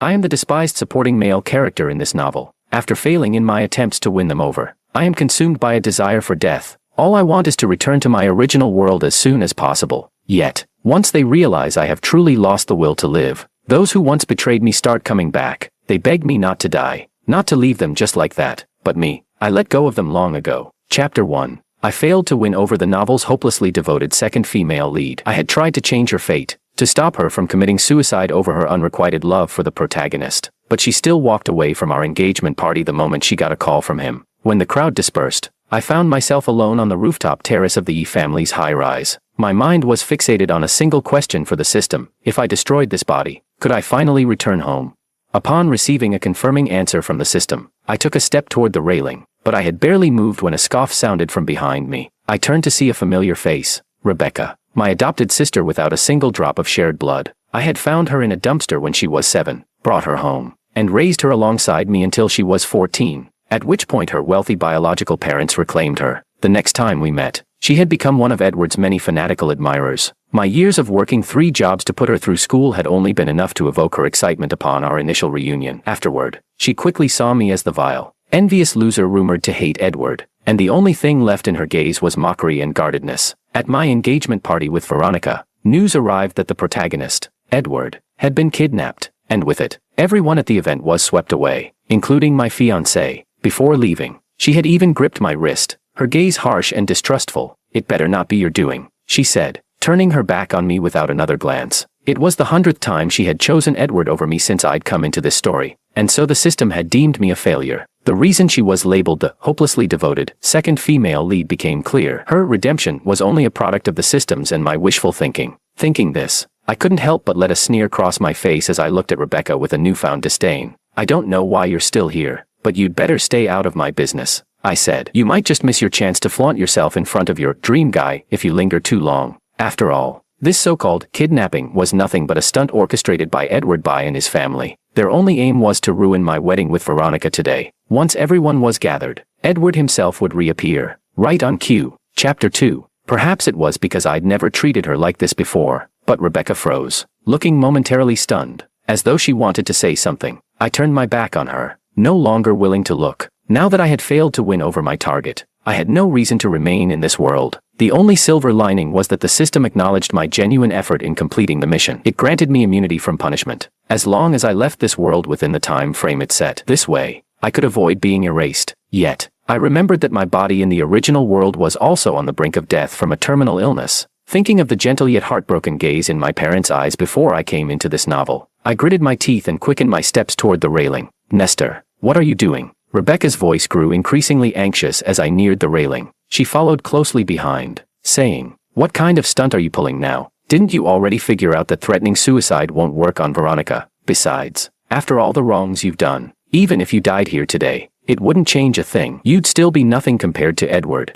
I am the despised supporting male character in this novel. After failing in my attempts to win them over, I am consumed by a desire for death. All I want is to return to my original world as soon as possible. Yet, once they realize I have truly lost the will to live, those who once betrayed me start coming back. They beg me not to die, not to leave them just like that. But me, I let go of them long ago. Chapter 1. I failed to win over the novel's hopelessly devoted second female lead. I had tried to change her fate, to stop her from committing suicide over her unrequited love for the protagonist. But she still walked away from our engagement party the moment she got a call from him. When the crowd dispersed, I found myself alone on the rooftop terrace of the Yi family's high-rise. My mind was fixated on a single question for the system. If I destroyed this body, could I finally return home? Upon receiving a confirming answer from the system, I took a step toward the railing, but I had barely moved when a scoff sounded from behind me. I turned to see a familiar face, Rebecca, my adopted sister without a single drop of shared blood. I had found her in a dumpster when she was 7, brought her home, and raised her alongside me until she was 14, at which point her wealthy biological parents reclaimed her. The next time we met, she had become one of Edward's many fanatical admirers. My years of working 3 jobs to put her through school had only been enough to evoke her excitement upon our initial reunion. Afterward, she quickly saw me as the vile, envious loser rumored to hate Edward, and the only thing left in her gaze was mockery and guardedness. At my engagement party with Veronica, news arrived that the protagonist, Edward, had been kidnapped, and with it, everyone at the event was swept away, including my fiancée. Before leaving, she had even gripped my wrist, her gaze harsh and distrustful. "It better not be your doing," she said, turning her back on me without another glance. It was the 100th time she had chosen Edward over me since I'd come into this story, and so the system had deemed me a failure. The reason she was labeled the hopelessly devoted second female lead became clear. Her redemption was only a product of the systems and my wishful thinking. Thinking this, I couldn't help but let a sneer cross my face as I looked at Rebecca with a newfound disdain. "I don't know why you're still here, but you'd better stay out of my business," I said. "You might just miss your chance to flaunt yourself in front of your dream guy if you linger too long." After all, this so-called kidnapping was nothing but a stunt orchestrated by Edward Bai and his family. Their only aim was to ruin my wedding with Veronica today. Once everyone was gathered, Edward himself would reappear, right on cue. Chapter 2. Perhaps it was because I'd never treated her like this before, but Rebecca froze, looking momentarily stunned, as though she wanted to say something. I turned my back on her, no longer willing to look. Now that I had failed to win over my target, I had no reason to remain in this world. The only silver lining was that the system acknowledged my genuine effort in completing the mission. It granted me immunity from punishment, as long as I left this world within the time frame it set. This way, I could avoid being erased. Yet, I remembered that my body in the original world was also on the brink of death from a terminal illness. Thinking of the gentle yet heartbroken gaze in my parents' eyes before I came into this novel, I gritted my teeth and quickened my steps toward the railing. "Nestor, what are you doing?" Rebecca's voice grew increasingly anxious as I neared the railing. She followed closely behind, saying, "What kind of stunt are you pulling now? Didn't you already figure out that threatening suicide won't work on Veronica? Besides, after all the wrongs you've done, even if you died here today, it wouldn't change a thing. You'd still be nothing compared to Edward."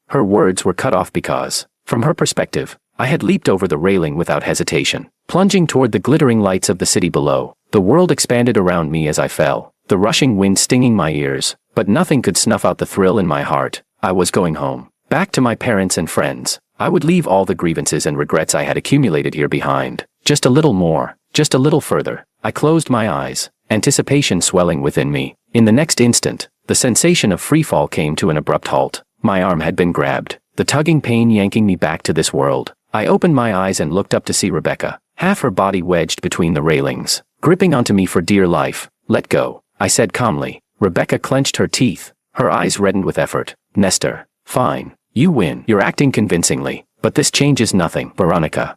Her words were cut off because, from her perspective, I had leaped over the railing without hesitation, plunging toward the glittering lights of the city below. The world expanded around me as I fell, the rushing wind stinging my ears, but nothing could snuff out the thrill in my heart. I was going home, back to my parents and friends. I would leave all the grievances and regrets I had accumulated here behind. Just a little more, just a little further. I closed my eyes, anticipation swelling within me. In the next instant, the sensation of freefall came to an abrupt halt. My arm had been grabbed, the tugging pain yanking me back to this world. I opened my eyes and looked up to see Rebecca, half her body wedged between the railings, gripping onto me for dear life. "Let go," I said calmly. Rebecca clenched her teeth, her eyes reddened with effort. "Nestor, fine. You win. You're acting convincingly, but this changes nothing." "Veronica."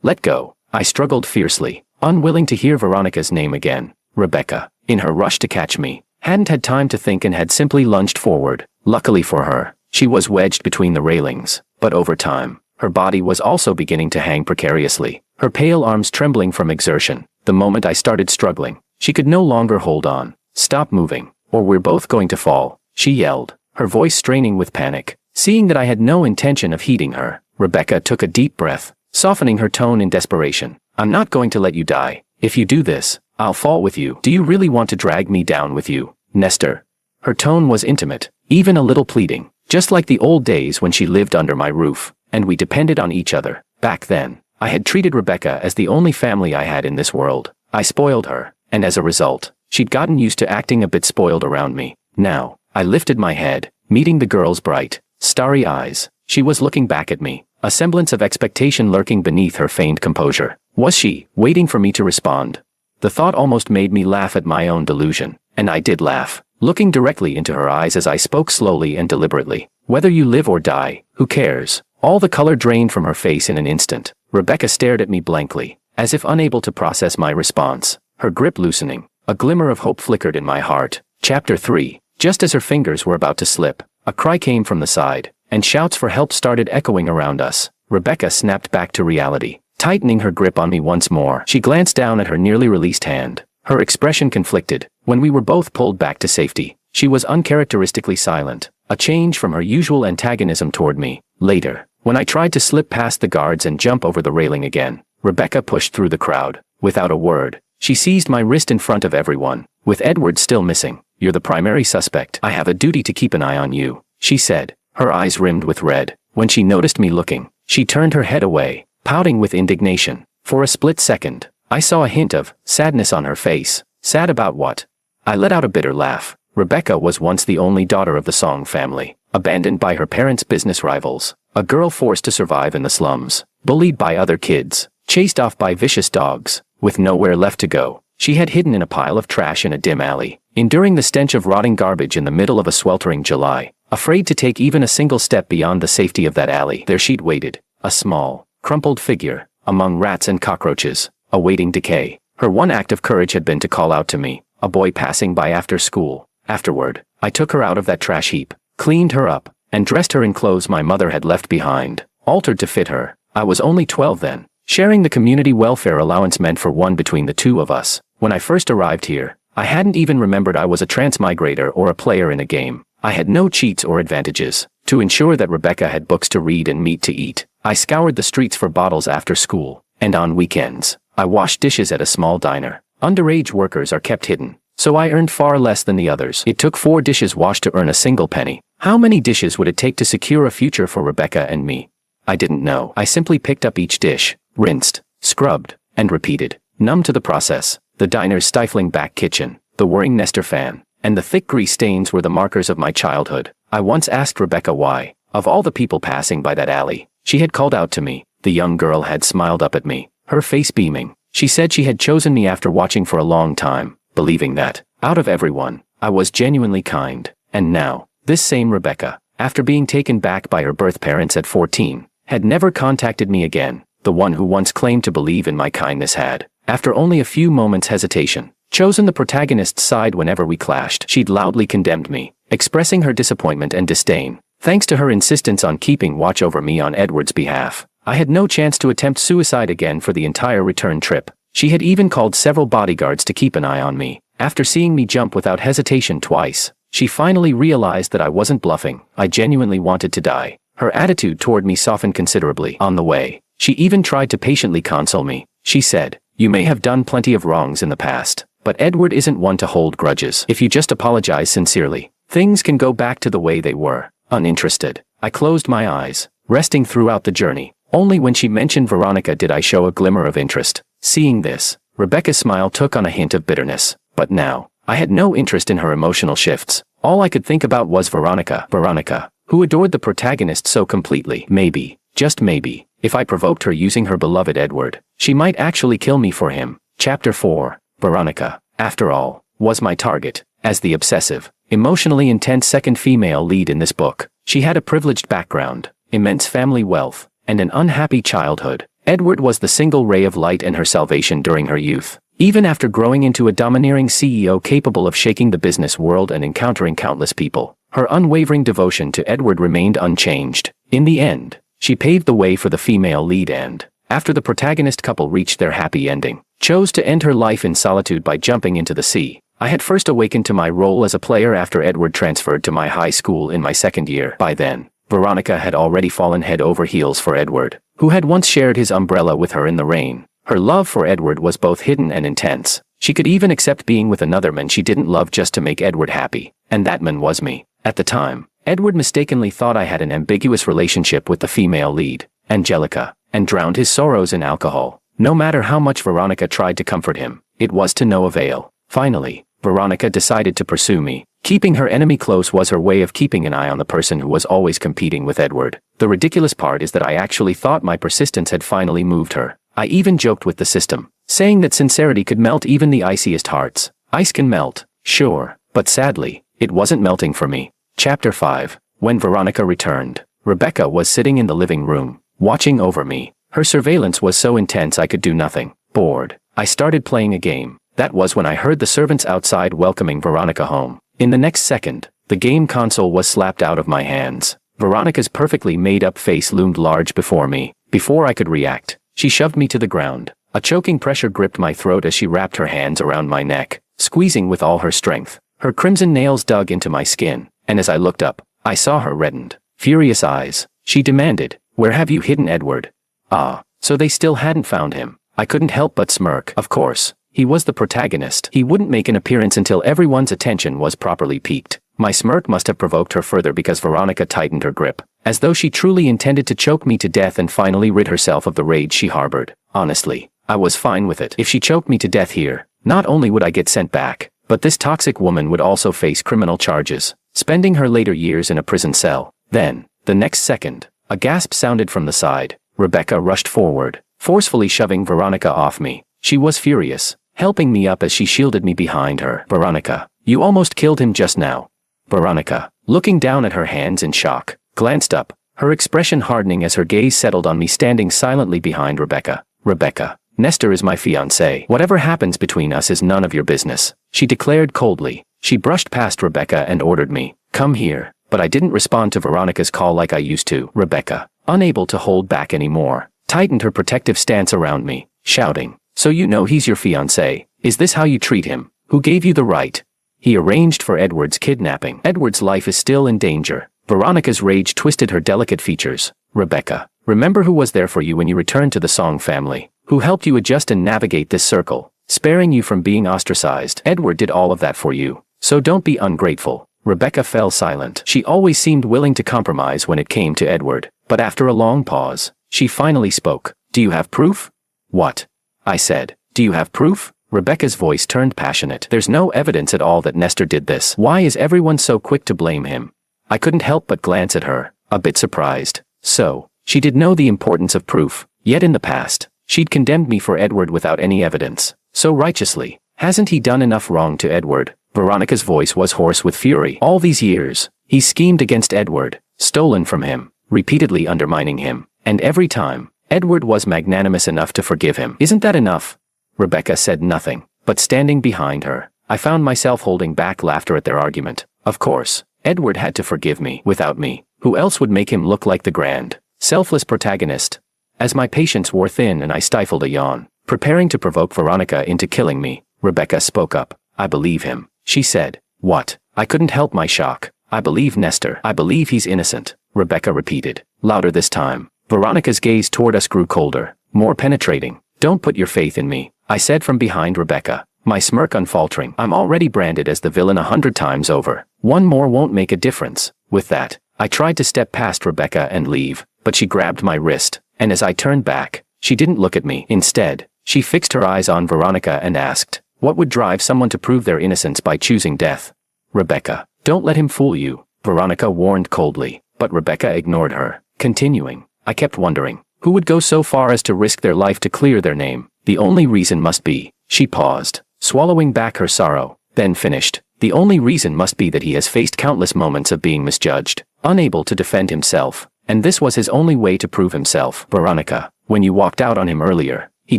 Let go. I struggled fiercely, unwilling to hear Veronica's name again. Rebecca, in her rush to catch me, hadn't had time to think and had simply lunged forward. Luckily for her, she was wedged between the railings, but over time, her body was also beginning to hang precariously, her pale arms trembling from exertion. The moment I started struggling, she could no longer hold on. "Stop moving, or we're both going to fall," she yelled, her voice straining with panic. Seeing that I had no intention of heeding her, Rebecca took a deep breath, softening her tone in desperation. "I'm not going to let you die. If you do this, I'll fall with you. Do you really want to drag me down with you, Nestor?" Her tone was intimate, even a little pleading, just like the old days when she lived under my roof, and we depended on each other. Back then, I had treated Rebecca as the only family I had in this world. I spoiled her, and as a result, she'd gotten used to acting a bit spoiled around me. Now, I lifted my head, meeting the girl's bright, starry eyes. She was looking back at me, a semblance of expectation lurking beneath her feigned composure. Was she, waiting for me to respond? The thought almost made me laugh at my own delusion, and I did laugh, looking directly into her eyes as I spoke slowly and deliberately. Whether you live or die, who cares? All the color drained from her face in an instant. Rebecca stared at me blankly, as if unable to process my response, her grip loosening. A glimmer of hope flickered in my heart. Chapter 3. Just as her fingers were about to slip, a cry came from the side, and shouts for help started echoing around us. Rebecca snapped back to reality, tightening her grip on me once more. She glanced down at her nearly released hand, her expression conflicted. When we were both pulled back to safety, she was uncharacteristically silent, a change from her usual antagonism toward me. Later, when I tried to slip past the guards and jump over the railing again, Rebecca pushed through the crowd. Without a word, she seized my wrist in front of everyone. With Edward still missing, "You're the primary suspect. I have a duty to keep an eye on you," she said, her eyes rimmed with red. When she noticed me looking, she turned her head away, pouting with indignation. For a split second, I saw a hint of sadness on her face. Sad about what? I let out a bitter laugh. Rebecca was once the only daughter of the Song family, abandoned by her parents' business rivals, a girl forced to survive in the slums, bullied by other kids, chased off by vicious dogs, with nowhere left to go. She had hidden in a pile of trash in a dim alley, enduring the stench of rotting garbage in the middle of a sweltering July, afraid to take even a single step beyond the safety of that alley. There she'd waited, a small, crumpled figure, among rats and cockroaches, awaiting decay. Her one act of courage had been to call out to me, a boy passing by after school. Afterward, I took her out of that trash heap, cleaned her up, and dressed her in clothes my mother had left behind, altered to fit her. I was only 12 then. Sharing the community welfare allowance meant for one between the two of us. When I first arrived here, I hadn't even remembered I was a transmigrator or a player in a game. I had no cheats or advantages. To ensure that Rebecca had books to read and meat to eat, I scoured the streets for bottles after school, and on weekends, I washed dishes at a small diner. Underage workers are kept hidden, so I earned far less than the others. It took 4 dishes washed to earn a single penny. How many dishes would it take to secure a future for Rebecca and me? I didn't know. I simply picked up each dish, rinsed, scrubbed, and repeated. Numb to the process, the diner's stifling back kitchen, the whirring Nestor fan, and the thick grease stains were the markers of my childhood. I once asked Rebecca why, of all the people passing by that alley, she had called out to me. The young girl had smiled up at me, her face beaming. She said she had chosen me after watching for a long time, believing that, out of everyone, I was genuinely kind. And now, this same Rebecca, after being taken back by her birth parents at 14, had never contacted me again. The one who once claimed to believe in my kindness had, after only a few moments' hesitation, chosen the protagonist's side whenever we clashed. She'd loudly condemned me, expressing her disappointment and disdain. Thanks to her insistence on keeping watch over me on Edward's behalf, I had no chance to attempt suicide again for the entire return trip. She had even called several bodyguards to keep an eye on me. After seeing me jump without hesitation twice, she finally realized that I wasn't bluffing. I genuinely wanted to die. Her attitude toward me softened considerably. On the way, she even tried to patiently console me. She said, "You may have done plenty of wrongs in the past, but Edward isn't one to hold grudges. If you just apologize sincerely, things can go back to the way they were." Uninterested, I closed my eyes, resting throughout the journey. Only when she mentioned Veronica did I show a glimmer of interest. Seeing this, Rebecca's smile took on a hint of bitterness. But now, I had no interest in her emotional shifts. All I could think about was Veronica. Veronica, who adored the protagonist so completely. Maybe, just maybe, if I provoked her using her beloved Edward, she might actually kill me for him. Chapter 4. Veronica, after all, was my target. As the obsessive, emotionally intense second female lead in this book, she had a privileged background, immense family wealth, and an unhappy childhood. Edward was the single ray of light and her salvation during her youth. Even after growing into a domineering CEO capable of shaking the business world and encountering countless people, her unwavering devotion to Edward remained unchanged. In the end, she paved the way for the female lead and, after the protagonist couple reached their happy ending, chose to end her life in solitude by jumping into the sea. I had first awakened to my role as a player after Edward transferred to my high school in my second year. By then, Veronica had already fallen head over heels for Edward, who had once shared his umbrella with her in the rain. Her love for Edward was both hidden and intense. She could even accept being with another man she didn't love just to make Edward happy, and that man was me. At the time, Edward mistakenly thought I had an ambiguous relationship with the female lead, Angelica, and drowned his sorrows in alcohol. No matter how much Veronica tried to comfort him, It was to no avail. Finally, Veronica decided to pursue me. Keeping her enemy close was her way of keeping an eye on the person who was always competing with Edward. The ridiculous part is that I actually thought my persistence had finally moved her. I even joked with the system, saying that sincerity could melt even the iciest hearts. Ice can melt, sure, but sadly, it wasn't melting for me. Chapter 5. When Veronica returned, Rebecca was sitting in the living room, watching over me. Her surveillance was so intense I could do nothing. Bored, I started playing a game. That was when I heard the servants outside welcoming Veronica home. In the next second, the game console was slapped out of my hands. Veronica's perfectly made-up face loomed large before me. Before I could react, she shoved me to the ground. A choking pressure gripped my throat as she wrapped her hands around my neck, squeezing with all her strength. Her crimson nails dug into my skin, and as I looked up, I saw her reddened, furious eyes. She demanded, "Where have you hidden Edward?" Ah, so they still hadn't found him. I couldn't help but smirk. Of course, he was the protagonist. He wouldn't make an appearance until everyone's attention was properly piqued. My smirk must have provoked her further because Veronica tightened her grip, as though she truly intended to choke me to death and finally rid herself of the rage she harbored. Honestly, I was fine with it. If she choked me to death here, not only would I get sent back, but this toxic woman would also face criminal charges, spending her later years in a prison cell. Then, the next second, a gasp sounded from the side. Rebecca rushed forward, forcefully shoving Veronica off me. She was furious, helping me up as she shielded me behind her. "Veronica, you almost killed him just now." Veronica, looking down at her hands in shock, glanced up, her expression hardening as her gaze settled on me standing silently behind Rebecca. "Rebecca, Nestor is my fiancé. Whatever happens between us is none of your business," she declared coldly. She brushed past Rebecca and ordered me, "Come here," but I didn't respond to Veronica's call like I used to. Rebecca, unable to hold back anymore, tightened her protective stance around me, shouting, "So you know he's your fiancé? Is this how you treat him? Who gave you the right? He arranged for Edward's kidnapping. Edward's life is still in danger." Veronica's rage twisted her delicate features. "Rebecca, remember who was there for you when you returned to the Song family? Who helped you adjust and navigate this circle, sparing you from being ostracized? Edward did all of that for you, so don't be ungrateful." Rebecca fell silent. She always seemed willing to compromise when it came to Edward, but after a long pause, she finally spoke. "Do you have proof?" "What?" I said. "Do you have proof?" Rebecca's voice turned passionate. "There's no evidence at all that Nestor did this. Why is everyone so quick to blame him?" I couldn't help but glance at her, a bit surprised. So, she did know the importance of proof, yet in the past, she'd condemned me for Edward without any evidence. So righteously, hasn't he done enough wrong to Edward? Veronica's voice was hoarse with fury. "All these years, he schemed against Edward, stolen from him, repeatedly undermining him, and every time, Edward was magnanimous enough to forgive him. Isn't that enough?" Rebecca said nothing, but standing behind her, I found myself holding back laughter at their argument. Of course, Edward had to forgive me. Without me, who else would make him look like the grand, selfless protagonist? As my patience wore thin and I stifled a yawn, preparing to provoke Veronica into killing me, Rebecca spoke up. "I believe him," she said. "What?" I couldn't help my shock. "I believe Nestor. I believe he's innocent," Rebecca repeated, louder this time. Veronica's gaze toward us grew colder, more penetrating. "Don't put your faith in me," I said from behind Rebecca, my smirk unfaltering. "I'm already branded as the villain 100 times over. One more won't make a difference." With that, I tried to step past Rebecca and leave, but she grabbed my wrist, and as I turned back, she didn't look at me. Instead, she fixed her eyes on Veronica and asked, "What would drive someone to prove their innocence by choosing death?" "Rebecca, don't let him fool you," Veronica warned coldly, but Rebecca ignored her. Continuing, I kept wondering, who would go so far as to risk their life to clear their name? The only reason must be, she paused, swallowing back her sorrow, then finished. The only reason must be that he has faced countless moments of being misjudged, unable to defend himself, and this was his only way to prove himself. "Veronica, when you walked out on him earlier, he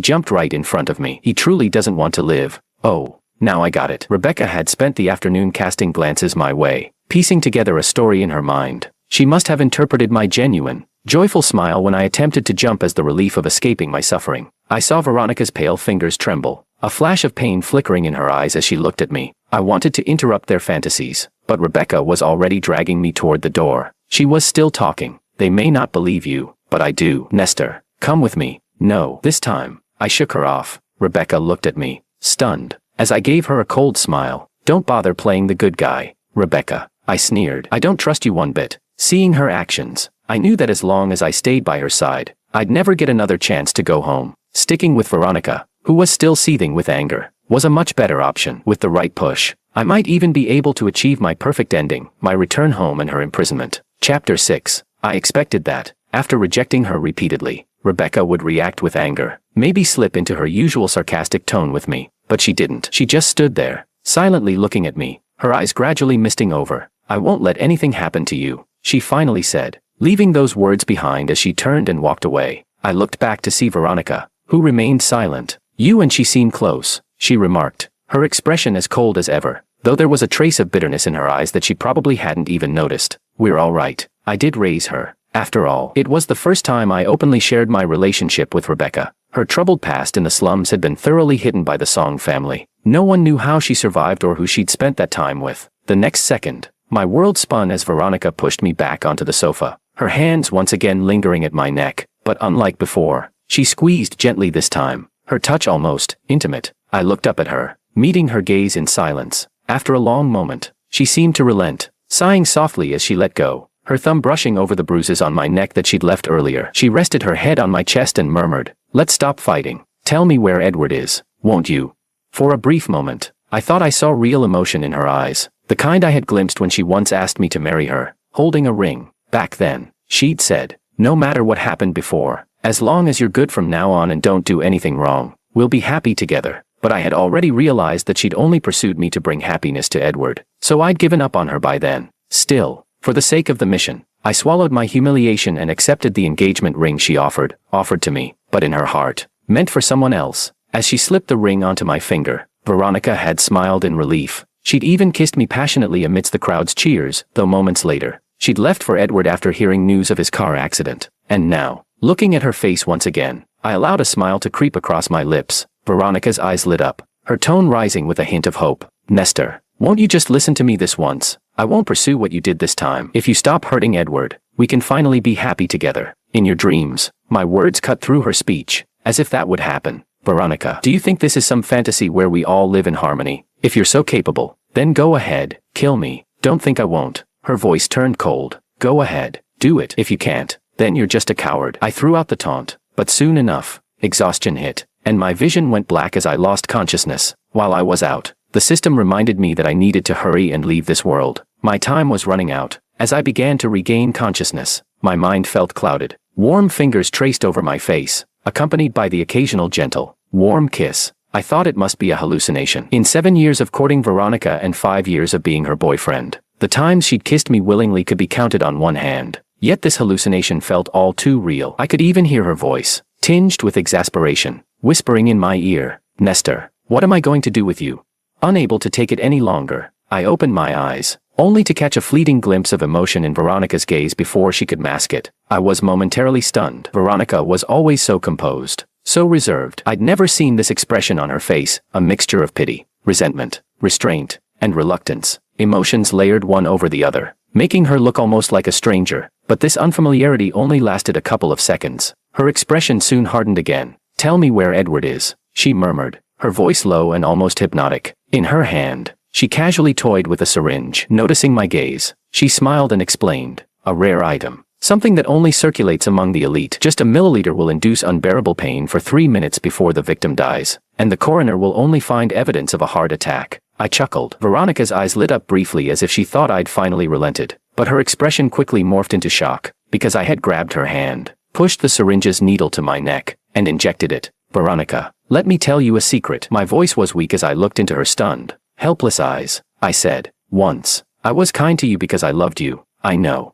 jumped right in front of me. He truly doesn't want to live." "Oh, now I got it." Rebecca had spent the afternoon casting glances my way, piecing together a story in her mind. She must have interpreted my genuine, joyful smile when I attempted to jump as the relief of escaping my suffering. I saw Veronica's pale fingers tremble, a flash of pain flickering in her eyes as she looked at me. I wanted to interrupt their fantasies, but Rebecca was already dragging me toward the door. She was still talking. "They may not believe you, but I do. Nestor, come with me." "No." This time, I shook her off. Rebecca looked at me, stunned, as I gave her a cold smile. "Don't bother playing the good guy, Rebecca," I sneered. "I don't trust you one bit." Seeing her actions, I knew that as long as I stayed by her side, I'd never get another chance to go home. Sticking with Veronica, who was still seething with anger, was a much better option. With the right push, I might even be able to achieve my perfect ending, my return home and her imprisonment. Chapter 6. I expected that, after rejecting her repeatedly, Rebecca would react with anger, maybe slip into her usual sarcastic tone with me, but she didn't. She just stood there, silently looking at me, her eyes gradually misting over. "I won't let anything happen to you," she finally said, leaving those words behind as she turned and walked away. I looked back to see Veronica, who remained silent. "You and she seem close," she remarked, her expression as cold as ever, though there was a trace of bitterness in her eyes that she probably hadn't even noticed. "We're all right. I did raise her. After all, it was the first time I openly shared my relationship with Rebecca. Her troubled past in the slums had been thoroughly hidden by the Song family. No one knew how she survived or who she'd spent that time with. The next second, my world spun as Veronica pushed me back onto the sofa, her hands once again lingering at my neck, but unlike before, she squeezed gently this time, her touch almost intimate. I looked up at her, meeting her gaze in silence. After a long moment, she seemed to relent, sighing softly as she let go, her thumb brushing over the bruises on my neck that she'd left earlier. She rested her head on my chest and murmured, "Let's stop fighting. Tell me where Edward is, won't you?" For a brief moment, I thought I saw real emotion in her eyes, the kind I had glimpsed when she once asked me to marry her, holding a ring. Back then, she'd said, "No matter what happened before, as long as you're good from now on and don't do anything wrong, we'll be happy together." But I had already realized that she'd only pursued me to bring happiness to Edward, so I'd given up on her by then. Still, for the sake of the mission, I swallowed my humiliation and accepted the engagement ring she offered to me, but in her heart, meant for someone else. As she slipped the ring onto my finger, Veronica had smiled in relief. She'd even kissed me passionately amidst the crowd's cheers, though moments later, she'd left for Edward after hearing news of his car accident. And now, looking at her face once again, I allowed a smile to creep across my lips. Veronica's eyes lit up, her tone rising with a hint of hope. "Nestor, won't you just listen to me this once? I won't pursue what you did this time. If you stop hurting Edward, we can finally be happy together. In your dreams." My words cut through her speech, as if that would happen. "Veronica, do you think this is some fantasy where we all live in harmony? If you're so capable, then go ahead, kill me. Don't think I won't." Her voice turned cold. "Go ahead, do it. If you can't, then you're just a coward." I threw out the taunt, but soon enough, exhaustion hit, and my vision went black as I lost consciousness. While I was out, the system reminded me that I needed to hurry and leave this world. My time was running out. As I began to regain consciousness, my mind felt clouded. Warm fingers traced over my face, accompanied by the occasional gentle, warm kiss. I thought it must be a hallucination. In 7 years of courting Veronica and 5 years of being her boyfriend, the times she'd kissed me willingly could be counted on one hand. Yet this hallucination felt all too real. I could even hear her voice, tinged with exasperation, whispering in my ear, "Nestor, what am I going to do with you?" Unable to take it any longer, I opened my eyes, only to catch a fleeting glimpse of emotion in Veronica's gaze before she could mask it. I was momentarily stunned. Veronica was always so composed, so reserved. I'd never seen this expression on her face, a mixture of pity, resentment, restraint, and reluctance, emotions layered one over the other, making her look almost like a stranger. But this unfamiliarity only lasted a couple of seconds. Her expression soon hardened again. "Tell me where Edward is," she murmured, her voice low and almost hypnotic. In her hand, she casually toyed with a syringe. Noticing my gaze, she smiled and explained, "A rare item. Something that only circulates among the elite. Just a milliliter will induce unbearable pain for 3 minutes before the victim dies, and the coroner will only find evidence of a heart attack." I chuckled. Veronica's eyes lit up briefly as if she thought I'd finally relented, but her expression quickly morphed into shock, because I had grabbed her hand, pushed the syringe's needle to my neck, and injected it. "Veronica, let me tell you a secret." My voice was weak as I looked into her stunned, helpless eyes. I said, "Once, I was kind to you because I loved you. I know.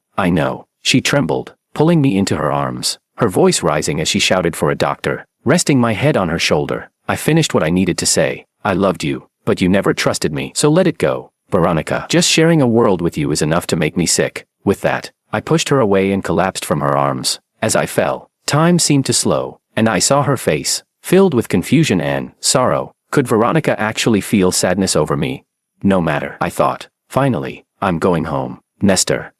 She trembled, pulling me into her arms, her voice rising as she shouted for a doctor. Resting my head on her shoulder, I finished what I needed to say. "I loved you, but you never trusted me, so let it go. Veronica, just sharing a world with you is enough to make me sick." With that, I pushed her away and collapsed from her arms. As I fell, time seemed to slow, and I saw her face, filled with confusion and sorrow. Could Veronica actually feel sadness over me? No matter, I thought. Finally, I'm going home. Nestor.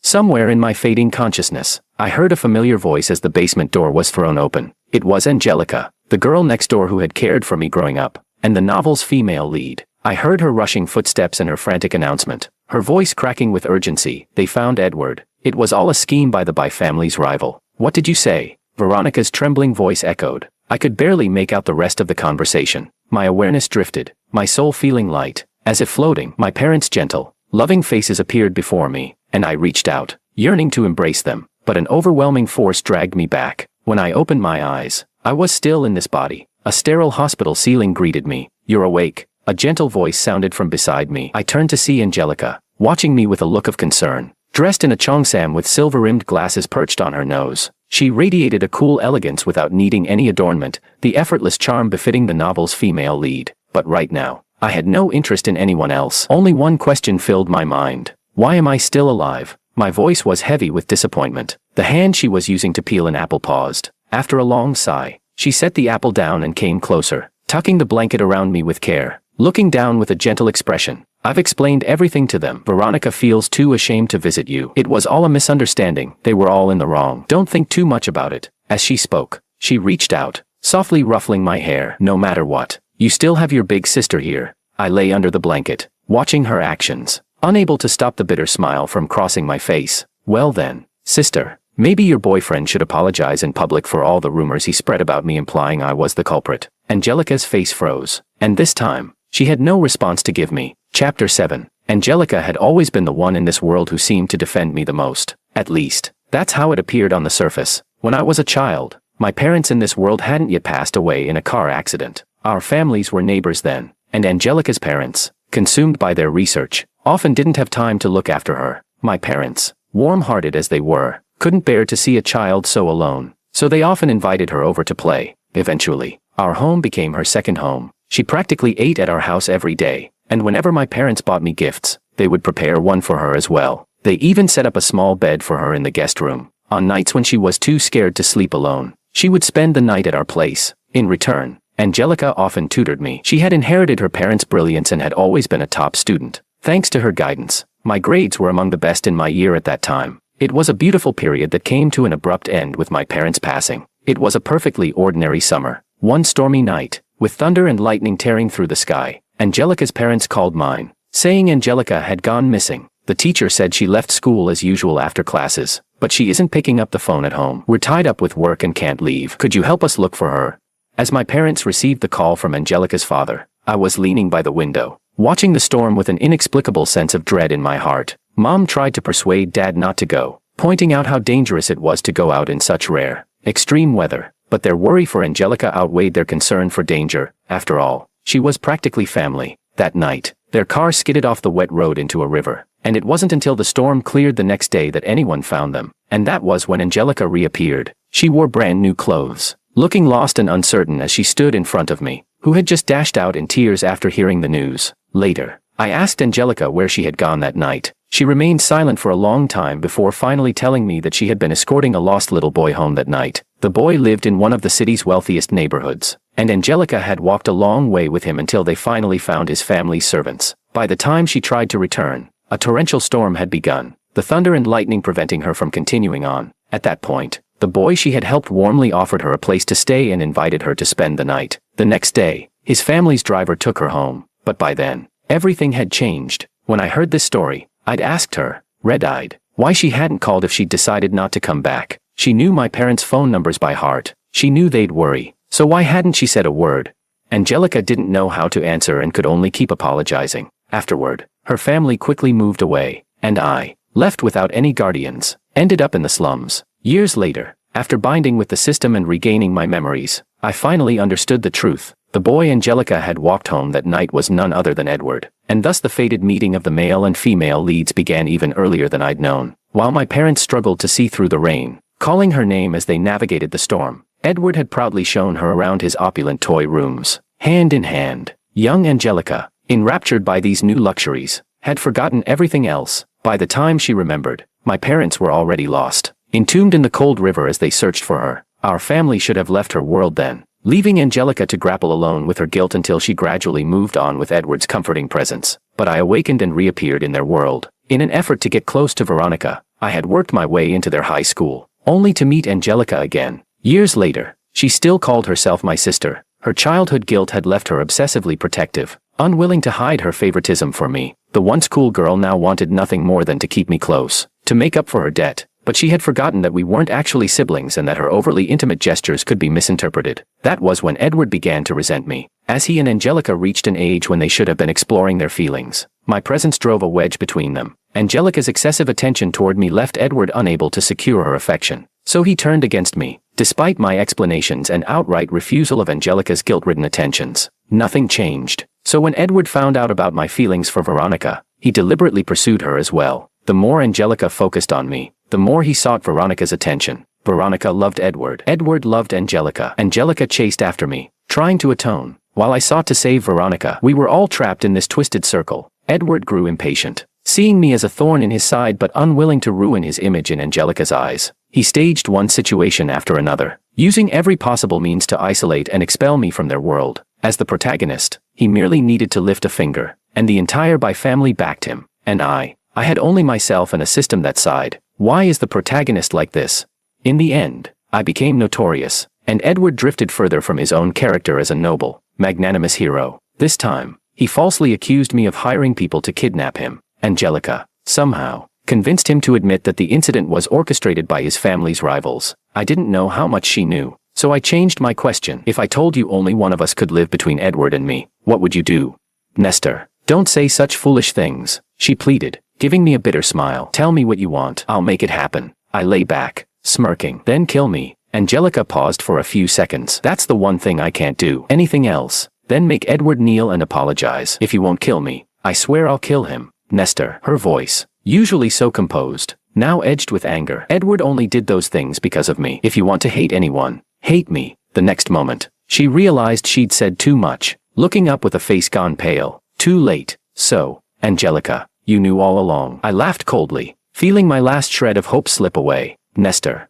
Somewhere in my fading consciousness, I heard a familiar voice as the basement door was thrown open. It was Angelica, the girl next door who had cared for me growing up, and the novel's female lead. I heard her rushing footsteps and her frantic announcement, her voice cracking with urgency. "They found Edward. It was all a scheme by the By family's rival." "What did you say?" Veronica's trembling voice echoed. I could barely make out the rest of the conversation. My awareness drifted, my soul feeling light, as if floating. My parents' gentle, loving faces appeared before me, and I reached out, yearning to embrace them, but an overwhelming force dragged me back. When I opened my eyes, I was still in this body. A sterile hospital ceiling greeted me. "You're awake," a gentle voice sounded from beside me. I turned to see Angelica, watching me with a look of concern. Dressed in a cheongsam with silver-rimmed glasses perched on her nose, she radiated a cool elegance without needing any adornment, the effortless charm befitting the novel's female lead. But right now, I had no interest in anyone else. Only one question filled my mind. Why am I still alive? My voice was heavy with disappointment. The hand she was using to peel an apple paused. After a long sigh, she set the apple down and came closer, tucking the blanket around me with care, looking down with a gentle expression. "I've explained everything to them. Veronica feels too ashamed to visit you. It was all a misunderstanding. They were all in the wrong. Don't think too much about it." As she spoke, she reached out, softly ruffling my hair. "No matter what, you still have your big sister here." I lay under the blanket, watching her actions, unable to stop the bitter smile from crossing my face. "Well then, sister, maybe your boyfriend should apologize in public for all the rumors he spread about me implying I was the culprit." Angelica's face froze, and this time, she had no response to give me. Chapter 7. Angelica had always been the one in this world who seemed to defend me the most. At least, that's how it appeared on the surface. When I was a child, my parents in this world hadn't yet passed away in a car accident. Our families were neighbors then, and Angelica's parents, consumed by their research, often didn't have time to look after her. My parents, warm-hearted as they were, couldn't bear to see a child so alone, so they often invited her over to play. Eventually, our home became her second home. She practically ate at our house every day, and whenever my parents bought me gifts, they would prepare one for her as well. They even set up a small bed for her in the guest room. On nights when she was too scared to sleep alone, she would spend the night at our place. In return, Angelica often tutored me. She had inherited her parents' brilliance and had always been a top student. Thanks to her guidance, my grades were among the best in my year at that time. It was a beautiful period that came to an abrupt end with my parents passing. It was a perfectly ordinary summer. One stormy night, with thunder and lightning tearing through the sky, Angelica's parents called mine, saying Angelica had gone missing. The teacher said she left school as usual after classes, but she isn't picking up the phone at home. "We're tied up with work and can't leave. Could you help us look for her?" As my parents received the call from Angelica's father, I was leaning by the window, watching the storm with an inexplicable sense of dread in my heart. Mom tried to persuade Dad not to go, pointing out how dangerous it was to go out in such rare, extreme weather. But their worry for Angelica outweighed their concern for danger. After all, she was practically family. That night, their car skidded off the wet road into a river, and it wasn't until the storm cleared the next day that anyone found them. And that was when Angelica reappeared. She wore brand new clothes, looking lost and uncertain as she stood in front of me, who had just dashed out in tears after hearing the news. Later, I asked Angelica where she had gone that night. She remained silent for a long time before finally telling me that she had been escorting a lost little boy home that night. The boy lived in one of the city's wealthiest neighborhoods, and Angelica had walked a long way with him until they finally found his family's servants. By the time she tried to return, a torrential storm had begun, the thunder and lightning preventing her from continuing on. At that point, the boy she had helped warmly offered her a place to stay and invited her to spend the night. The next day, his family's driver took her home, but by then, everything had changed. When I heard this story, I'd asked her, red-eyed, why she hadn't called if she'd decided not to come back. She knew my parents' phone numbers by heart. She knew they'd worry, so why hadn't she said a word? Angelica didn't know how to answer and could only keep apologizing. Afterward, her family quickly moved away, and I, left without any guardians, ended up in the slums. Years later, after binding with the system and regaining my memories, I finally understood the truth. The boy Angelica had walked home that night was none other than Edward, and thus the fated meeting of the male and female leads began even earlier than I'd known. While my parents struggled to see through the rain, calling her name as they navigated the storm, Edward had proudly shown her around his opulent toy rooms. Hand in hand, young Angelica, enraptured by these new luxuries, had forgotten everything else. By the time she remembered, my parents were already lost, entombed in the cold river as they searched for her. Our family should have left her world then, leaving Angelica to grapple alone with her guilt until she gradually moved on with Edward's comforting presence. But I awakened and reappeared in their world. In an effort to get close to Veronica, I had worked my way into their high school, only to meet Angelica again. Years later, she still called herself my sister. Her childhood guilt had left her obsessively protective, unwilling to hide her favoritism for me. The once cool girl now wanted nothing more than to keep me close. To make up for her debt, but she had forgotten that we weren't actually siblings and that her overly intimate gestures could be misinterpreted. That was when Edward began to resent me, as he and Angelica reached an age when they should have been exploring their feelings. My presence drove a wedge between them. Angelica's excessive attention toward me left Edward unable to secure her affection. So he turned against me, despite my explanations and outright refusal of Angelica's guilt-ridden attentions. Nothing changed. So when Edward found out about my feelings for Veronica, he deliberately pursued her as well. The more Angelica focused on me, the more he sought Veronica's attention. Veronica loved Edward. Edward loved Angelica. Angelica chased after me, trying to atone, while I sought to save Veronica. We were all trapped in this twisted circle. Edward grew impatient, seeing me as a thorn in his side but unwilling to ruin his image in Angelica's eyes. He staged one situation after another, using every possible means to isolate and expel me from their world. As the protagonist, he merely needed to lift a finger, and the entire Bai family backed him. And I had only myself and a system that sighed. Why is the protagonist like this? In the end, I became notorious, and Edward drifted further from his own character as a noble, magnanimous hero. This time, he falsely accused me of hiring people to kidnap him. Angelica, somehow, convinced him to admit that the incident was orchestrated by his family's rivals. I didn't know how much she knew, so I changed my question. If I told you only one of us could live between Edward and me, what would you do? Nestor, don't say such foolish things, she pleaded, giving me a bitter smile. Tell me what you want. I'll make it happen. I lay back, smirking. Then kill me. Angelica paused for a few seconds. That's the one thing I can't do. Anything else? Then make Edward kneel and apologize. If you won't kill me, I swear I'll kill him. Nestor, her voice, usually so composed, now edged with anger. Edward only did those things because of me. If you want to hate anyone, hate me. The next moment, she realized she'd said too much, looking up with a face gone pale. Too late. So, Angelica, you knew all along. I laughed coldly, feeling my last shred of hope slip away. Nestor,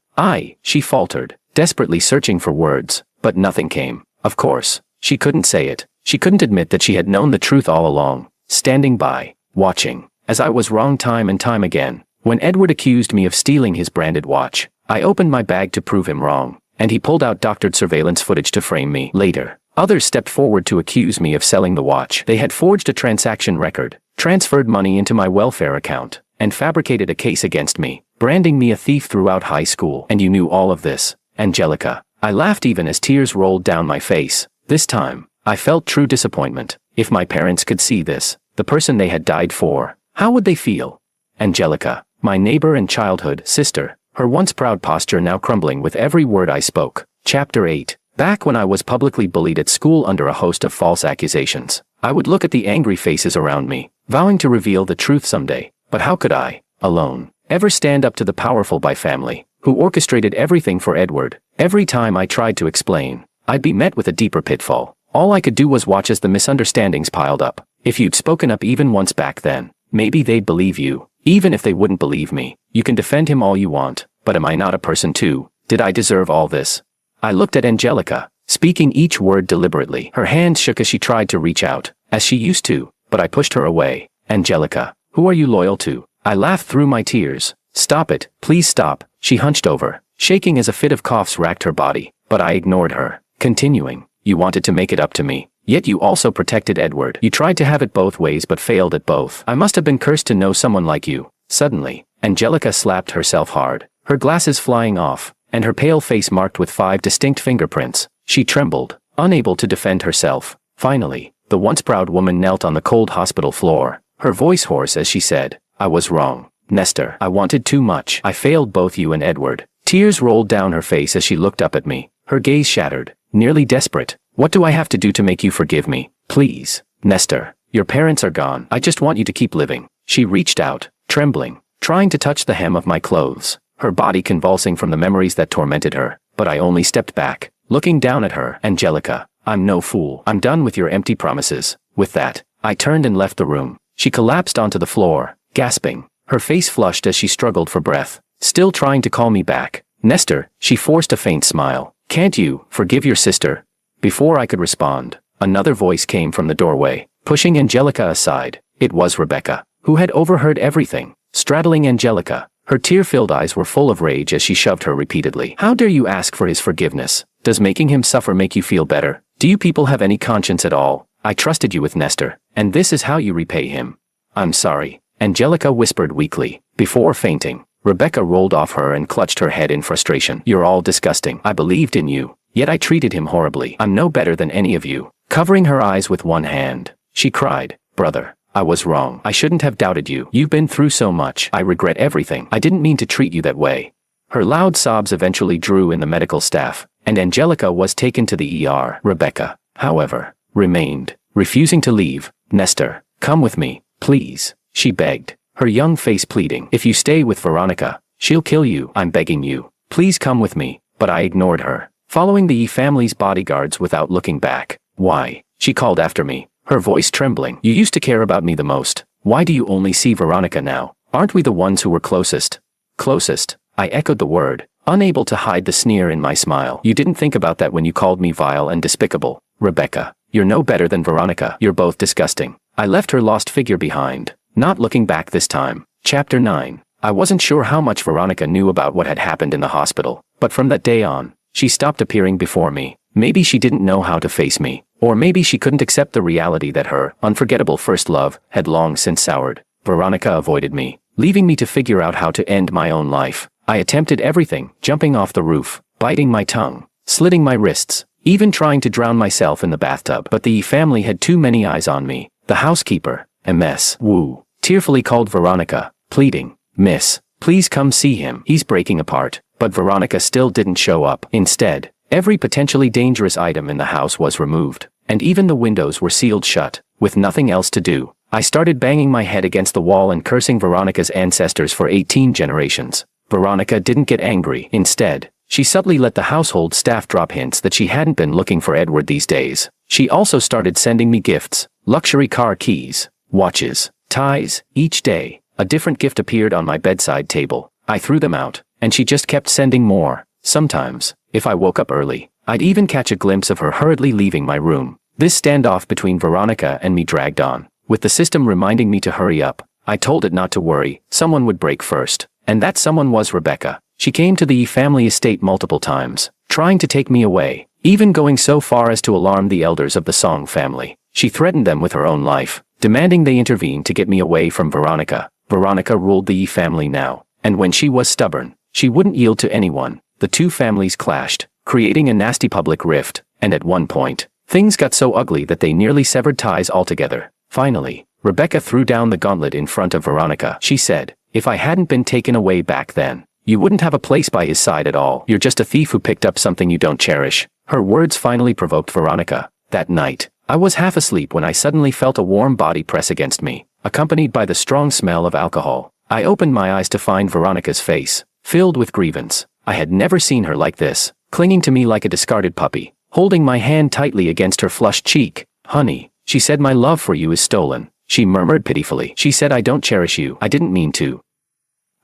she faltered, desperately searching for words, but nothing came. Of course, she couldn't say it. She couldn't admit that she had known the truth all along, standing by, watching, as I was wrong time and time again. When Edward accused me of stealing his branded watch, I opened my bag to prove him wrong, and he pulled out doctored surveillance footage to frame me. Later, others stepped forward to accuse me of selling the watch. They had forged a transaction record, transferred money into my welfare account, and fabricated a case against me, branding me a thief throughout high school. And you knew all of this, Angelica. I laughed even as tears rolled down my face. This time, I felt true disappointment. If my parents could see this, the person they had died for, how would they feel? Angelica, my neighbor and childhood sister, her once proud posture now crumbling with every word I spoke. Chapter 8. Back when I was publicly bullied at school under a host of false accusations, I would look at the angry faces around me, vowing to reveal the truth someday. But how could I, alone, ever stand up to the powerful Bai family, who orchestrated everything for Edward? Every time I tried to explain, I'd be met with a deeper pitfall. All I could do was watch as the misunderstandings piled up. If you'd spoken up even once back then, maybe they'd believe you. Even if they wouldn't believe me, you can defend him all you want, but am I not a person too? Did I deserve all this? I looked at Angelica, speaking each word deliberately. Her hands shook as she tried to reach out, as she used to, but I pushed her away. Angelica, who are you loyal to? I laughed through my tears. Stop it, please stop. She hunched over, shaking as a fit of coughs racked her body, but I ignored her, continuing. You wanted to make it up to me, yet you also protected Edward. You tried to have it both ways but failed at both. I must have been cursed to know someone like you. Suddenly, Angelica slapped herself hard, her glasses flying off, and her pale face marked with 5 distinct fingerprints. She trembled, unable to defend herself. Finally, the once proud woman knelt on the cold hospital floor, her voice hoarse as she said, I was wrong. Nestor, I wanted too much. I failed both you and Edward. Tears rolled down her face as she looked up at me, her gaze shattered, nearly desperate. What do I have to do to make you forgive me? Please, Nestor, your parents are gone. I just want you to keep living. She reached out, trembling, trying to touch the hem of my clothes, her body convulsing from the memories that tormented her, but I only stepped back, looking down at her. Angelica, I'm no fool. I'm done with your empty promises. With that, I turned and left the room. She collapsed onto the floor, gasping, her face flushed as she struggled for breath, still trying to call me back. Nestor, she forced a faint smile. Can't you forgive your sister? Before I could respond, another voice came from the doorway, pushing Angelica aside. It was Rebecca, who had overheard everything, straddling Angelica. Her tear-filled eyes were full of rage as she shoved her repeatedly. How dare you ask for his forgiveness? Does making him suffer make you feel better? Do you people have any conscience at all? I trusted you with Nestor, and this is how you repay him. I'm sorry, Angelica whispered weakly, before fainting. Rebecca rolled off her and clutched her head in frustration. You're all disgusting. I believed in you, yet I treated him horribly. I'm no better than any of you. Covering her eyes with one hand, she cried, Brother, I was wrong. I shouldn't have doubted you. You've been through so much. I regret everything. I didn't mean to treat you that way. Her loud sobs eventually drew in the medical staff, and Angelica was taken to the ER. Rebecca, however, remained, refusing to leave. Nestor, come with me, please, she begged, her young face pleading. If you stay with Veronica, she'll kill you. I'm begging you. Please come with me. But I ignored her, following the family's bodyguards without looking back. Why? She called after me, her voice trembling. You used to care about me the most. Why do you only see Veronica now? Aren't we the ones who were closest? Closest? I echoed the word, unable to hide the sneer in my smile. You didn't think about that when you called me vile and despicable. Rebecca, you're no better than Veronica. You're both disgusting. I left her lost figure behind, not looking back this time. Chapter 9. I wasn't sure how much Veronica knew about what had happened in the hospital, but from that day on, she stopped appearing before me. Maybe she didn't know how to face me, or maybe she couldn't accept the reality that her unforgettable first love had long since soured. Veronica avoided me, leaving me to figure out how to end my own life. I attempted everything, jumping off the roof, biting my tongue, slitting my wrists, even trying to drown myself in the bathtub. But the family had too many eyes on me. The housekeeper, MS. Wu, tearfully called Veronica, pleading, Miss, please come see him. He's breaking apart. But Veronica still didn't show up. Instead, every potentially dangerous item in the house was removed, and even the windows were sealed shut. With nothing else to do, I started banging my head against the wall and cursing Veronica's ancestors for 18 generations. Veronica didn't get angry. Instead, she subtly let the household staff drop hints that she hadn't been looking for Edward these days. She also started sending me gifts, luxury car keys, watches, ties. Each day, a different gift appeared on my bedside table. I threw them out, and she just kept sending more. Sometimes, if I woke up early, I'd even catch a glimpse of her hurriedly leaving my room. This standoff between Veronica and me dragged on, with the system reminding me to hurry up. I told it not to worry, someone would break first. And that someone was Rebecca. She came to the family estate multiple times, trying to take me away, even going so far as to alarm the elders of the Song family. She threatened them with her own life, demanding they intervene to get me away from Veronica. Veronica ruled the family now, and when she was stubborn, she wouldn't yield to anyone. The two families clashed, creating a nasty public rift, and at one point, things got so ugly that they nearly severed ties altogether. Finally, Rebecca threw down the gauntlet in front of Veronica. She said, if I hadn't been taken away back then, you wouldn't have a place by his side at all. You're just a thief who picked up something you don't cherish. Her words finally provoked Veronica. That night, I was half asleep when I suddenly felt a warm body press against me, accompanied by the strong smell of alcohol. I opened my eyes to find Veronica's face, filled with grievance. I had never seen her like this, clinging to me like a discarded puppy, holding my hand tightly against her flushed cheek. Honey, she said, my love for you is stolen. She murmured pitifully. She said I don't cherish you. I didn't mean to.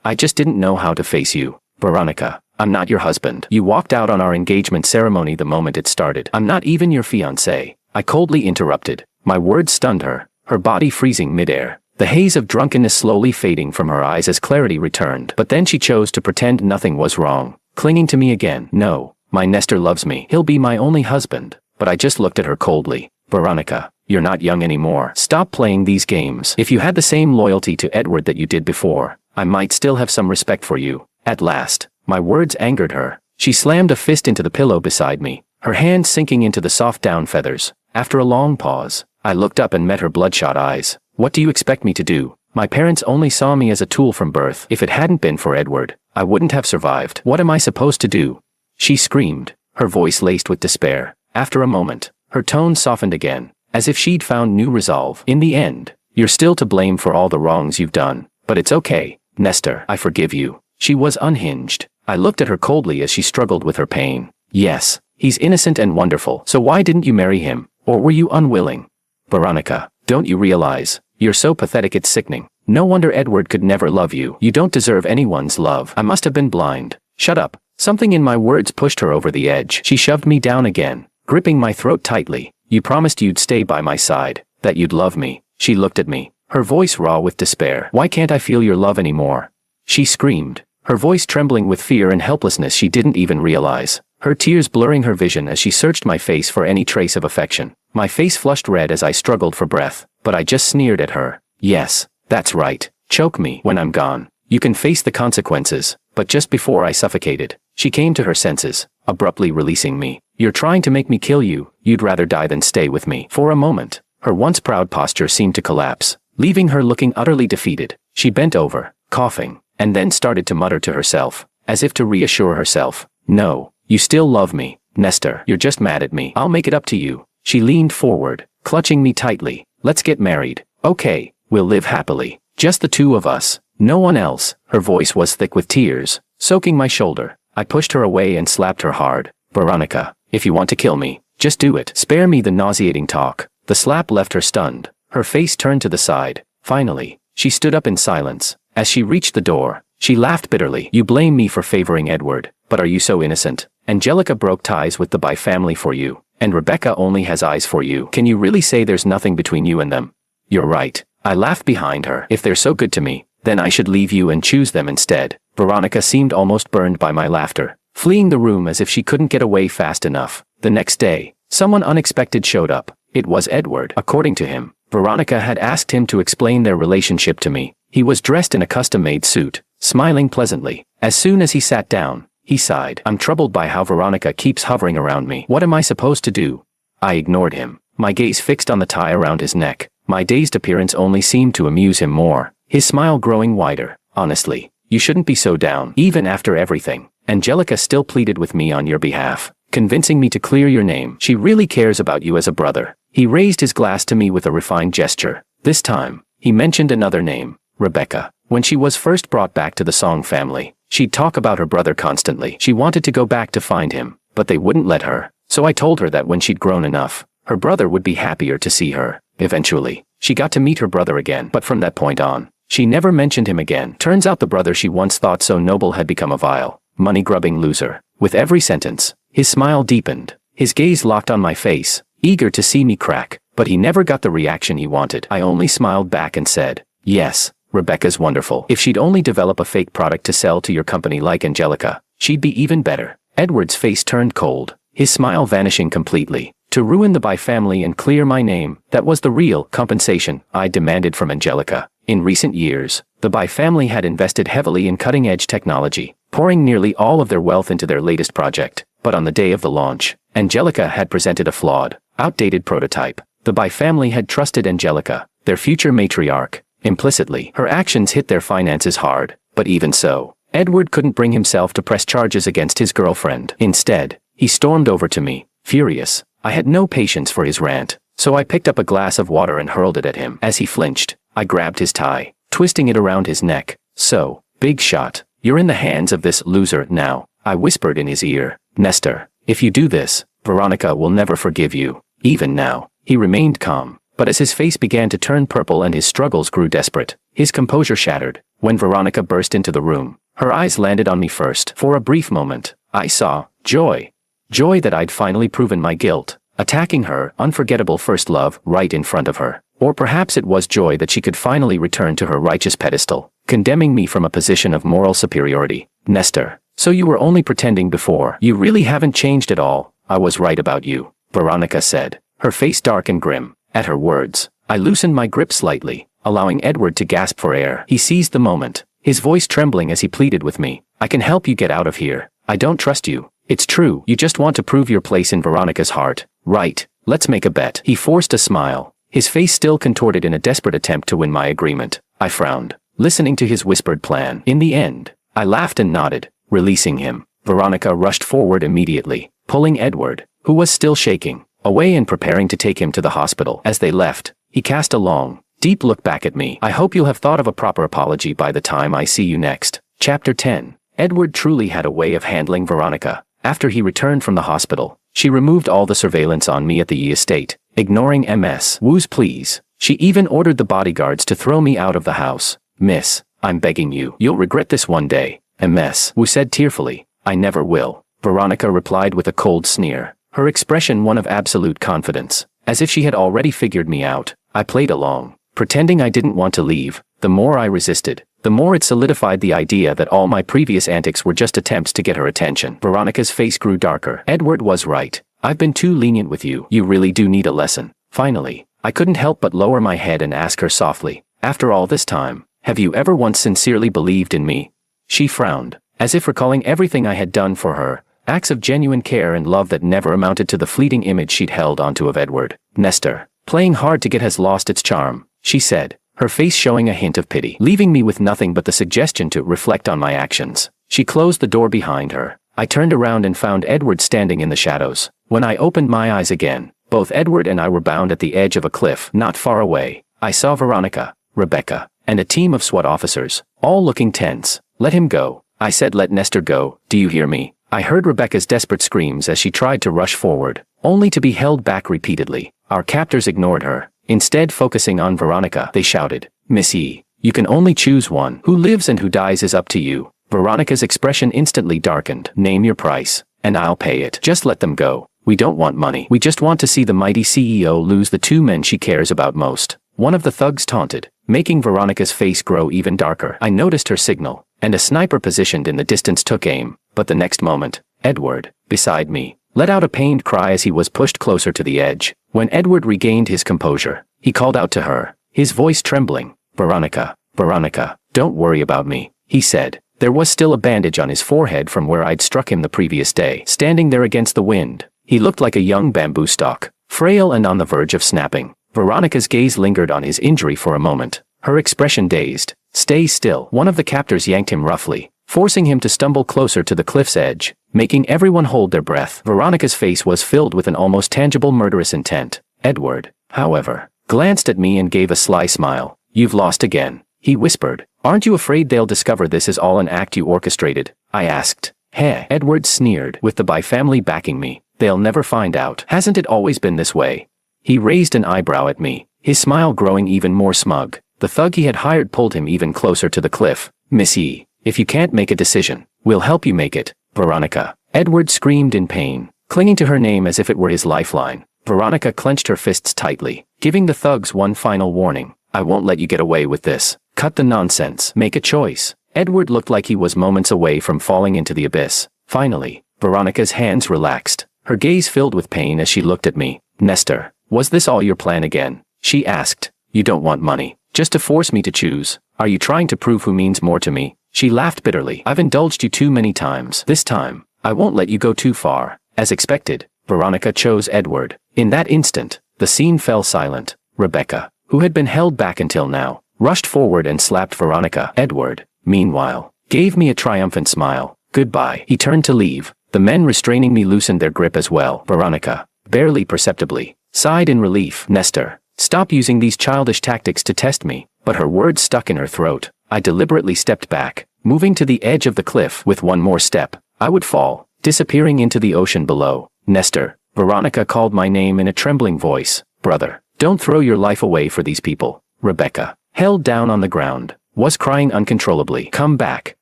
I just didn't know how to face you. Veronica, I'm not your husband. You walked out on our engagement ceremony the moment it started. I'm not even your fiancé. I coldly interrupted. My words stunned her, her body freezing midair, the haze of drunkenness slowly fading from her eyes as clarity returned. But then she chose to pretend nothing was wrong, clinging to me again. No, my Nestor loves me. He'll be my only husband. But I just looked at her coldly. Veronica, you're not young anymore. Stop playing these games. If you had the same loyalty to Edward that you did before, I might still have some respect for you. At last, my words angered her. She slammed a fist into the pillow beside me, her hand sinking into the soft down feathers. After a long pause, I looked up and met her bloodshot eyes. What do you expect me to do? My parents only saw me as a tool from birth. If it hadn't been for Edward, I wouldn't have survived. What am I supposed to do? She screamed, her voice laced with despair. After a moment, her tone softened again, as if she'd found new resolve. In the end, you're still to blame for all the wrongs you've done. But it's okay, Nestor, I forgive you. She was unhinged. I looked at her coldly as she struggled with her pain. Yes, he's innocent and wonderful. So why didn't you marry him? Or were you unwilling? Veronica, don't you realize? You're so pathetic it's sickening. No wonder Edward could never love you. You don't deserve anyone's love. I must have been blind. Shut up. Something in my words pushed her over the edge. She shoved me down again, gripping my throat tightly. You promised you'd stay by my side, that you'd love me. She looked at me, her voice raw with despair. Why can't I feel your love anymore? She screamed, her voice trembling with fear and helplessness she didn't even realize, her tears blurring her vision as she searched my face for any trace of affection. My face flushed red as I struggled for breath, but I just sneered at her. Yes, that's right. Choke me when I'm gone. You can face the consequences. But just before I suffocated, she came to her senses, abruptly releasing me. You're trying to make me kill you. You'd rather die than stay with me. For a moment, her once proud posture seemed to collapse, leaving her looking utterly defeated. She bent over, coughing, and then started to mutter to herself, as if to reassure herself. No, you still love me, Nestor. You're just mad at me. I'll make it up to you. She leaned forward, clutching me tightly. Let's get married. Okay, we'll live happily. Just the two of us. No one else. Her voice was thick with tears, soaking my shoulder. I pushed her away and slapped her hard. Veronica, if you want to kill me, just do it. Spare me the nauseating talk. The slap left her stunned. Her face turned to the side. Finally, she stood up in silence. As she reached the door, she laughed bitterly. You blame me for favoring Edward, but are you so innocent? Angelica broke ties with the By family for you, and Rebecca only has eyes for you. Can you really say there's nothing between you and them? You're right. I laughed behind her. If they're so good to me, then I should leave you and choose them instead. Veronica seemed almost burned by my laughter, fleeing the room as if she couldn't get away fast enough. The next day, someone unexpected showed up. It was Edward. According to him, Veronica had asked him to explain their relationship to me. He was dressed in a custom-made suit, smiling pleasantly. As soon as he sat down, he sighed. I'm troubled by how Veronica keeps hovering around me. What am I supposed to do? I ignored him, my gaze fixed on the tie around his neck. My dazed appearance only seemed to amuse him more, his smile growing wider. Honestly, you shouldn't be so down. Even after everything, Angelica still pleaded with me on your behalf, convincing me to clear your name. She really cares about you as a brother. He raised his glass to me with a refined gesture. This time, he mentioned another name, Rebecca. When she was first brought back to the Song family, she'd talk about her brother constantly. She wanted to go back to find him, but they wouldn't let her. So I told her that when she'd grown enough, her brother would be happier to see her. Eventually, she got to meet her brother again, but from that point on, she never mentioned him again. Turns out the brother she once thought so noble had become a vile, money-grubbing loser. With every sentence, his smile deepened. His gaze locked on my face, eager to see me crack, but he never got the reaction he wanted. I only smiled back and said, yes, Rebecca's wonderful. If she'd only develop a fake product to sell to your company like Angelica, she'd be even better. Edward's face turned cold, his smile vanishing completely. To ruin the By family and clear my name, that was the real compensation I demanded from Angelica. In recent years, the By family had invested heavily in cutting-edge technology, pouring nearly all of their wealth into their latest project. But on the day of the launch, Angelica had presented a flawed, outdated prototype. The By family had trusted Angelica, their future matriarch, implicitly. Her actions hit their finances hard, but even so, Edward couldn't bring himself to press charges against his girlfriend. Instead, he stormed over to me, furious. I had no patience for his rant, so I picked up a glass of water and hurled it at him. As he flinched, I grabbed his tie, twisting it around his neck. So, big shot, you're in the hands of this loser now, I whispered in his ear. Nestor, if you do this, Veronica will never forgive you. Even now, he remained calm, but as his face began to turn purple and his struggles grew desperate, his composure shattered. When Veronica burst into the room, her eyes landed on me first. For a brief moment, I saw joy. Joy that I'd finally proven my guilt, attacking her unforgettable first love right in front of her. Or perhaps it was joy that she could finally return to her righteous pedestal, condemning me from a position of moral superiority. Nestor, so you were only pretending before. You really haven't changed at all. I was right about you, Veronica said, her face dark and grim. At her words, I loosened my grip slightly, allowing Edward to gasp for air. He seized the moment, his voice trembling as he pleaded with me. I can help you get out of here. I don't trust you. It's true, you just want to prove your place in Veronica's heart. Right, let's make a bet. He forced a smile, his face still contorted in a desperate attempt to win my agreement. I frowned, listening to his whispered plan. In the end, I laughed and nodded, releasing him. Veronica rushed forward immediately, pulling Edward, who was still shaking, away and preparing to take him to the hospital. As they left, he cast a long, deep look back at me. I hope you'll have thought of a proper apology by the time I see you next. Chapter 10. Edward truly had a way of handling Veronica. After he returned from the hospital, she removed all the surveillance on me at the Yi estate, ignoring Ms. Wu's pleas. She even ordered the bodyguards to throw me out of the house. Miss, I'm begging you. You'll regret this one day, Ms. Wu said tearfully. I never will. Veronica replied with a cold sneer, her expression one of absolute confidence, as if she had already figured me out. I played along, pretending I didn't want to leave. The more I resisted, the more it solidified the idea that all my previous antics were just attempts to get her attention. Veronica's face grew darker. Edward was right. I've been too lenient with you. You really do need a lesson. Finally, I couldn't help but lower my head and ask her softly, after all this time, Have you ever once sincerely believed in me? She frowned, as if recalling everything I had done for her, acts of genuine care and love that never amounted to the fleeting image she'd held onto of Edward. Nestor, playing hard to get has lost its charm, she said, her face showing a hint of pity, leaving me with nothing but the suggestion to reflect on my actions. She closed the door behind her. I turned around and found Edward standing in the shadows. When I opened my eyes again, both Edward and I were bound at the edge of a cliff not far away. I saw Veronica, Rebecca, and a team of SWAT officers, all looking tense. Let him go. I said, let Nestor go. Do you hear me? I heard Rebecca's desperate screams as she tried to rush forward, only to be held back repeatedly. Our captors ignored her. Instead, focusing on Veronica, they shouted, Miss E, you can only choose one. Who lives and who dies is up to you. Veronica's expression instantly darkened. Name your price, and I'll pay it. Just let them go. We don't want money. We just want to see the mighty CEO lose the two men she cares about most. One of the thugs taunted, making Veronica's face grow even darker. I noticed her signal, and a sniper positioned in the distance took aim, but the next moment, Edward, beside me, let out a pained cry as he was pushed closer to the edge. When Edward regained his composure, he called out to her, his voice trembling, Veronica, Veronica, don't worry about me, he said. There was still a bandage on his forehead from where I'd struck him the previous day. Standing there against the wind, he looked like a young bamboo stalk, frail and on the verge of snapping. Veronica's gaze lingered on his injury for a moment, her expression dazed. Stay still. One of the captors yanked him roughly, forcing him to stumble closer to the cliff's edge, making everyone hold their breath. Veronica's face was filled with an almost tangible murderous intent. Edward, however, glanced at me and gave a sly smile. You've lost again, he whispered. Aren't you afraid they'll discover this is all an act you orchestrated? I asked. Heh, Edward sneered. With the Bai family backing me, they'll never find out. Hasn't it always been this way? He raised an eyebrow at me, his smile growing even more smug. The thug he had hired pulled him even closer to the cliff. Miss E, if you can't make a decision, we'll help you make it. Veronica. Edward screamed in pain, clinging to her name as if it were his lifeline. Veronica clenched her fists tightly, giving the thugs one final warning. I won't let you get away with this. Cut the nonsense. Make a choice. Edward looked like he was moments away from falling into the abyss. Finally, Veronica's hands relaxed, her gaze filled with pain as she looked at me. Nestor, was this all your plan again? She asked. You don't want money, just to force me to choose. Are you trying to prove who means more to me? She laughed bitterly. I've indulged you too many times. This time, I won't let you go too far. As expected, Veronica chose Edward. In that instant, the scene fell silent. Rebecca, who had been held back until now, rushed forward and slapped Veronica. Edward, meanwhile, gave me a triumphant smile. Goodbye. He turned to leave. The men restraining me loosened their grip as well. Veronica, barely perceptibly, sighed in relief. Nestor, stop using these childish tactics to test me. But her words stuck in her throat. I deliberately stepped back, moving to the edge of the cliff. With one more step, I would fall, disappearing into the ocean below. Nestor, Veronica called my name in a trembling voice. Brother, don't throw your life away for these people. Rebecca, held down on the ground, was crying uncontrollably. Come back,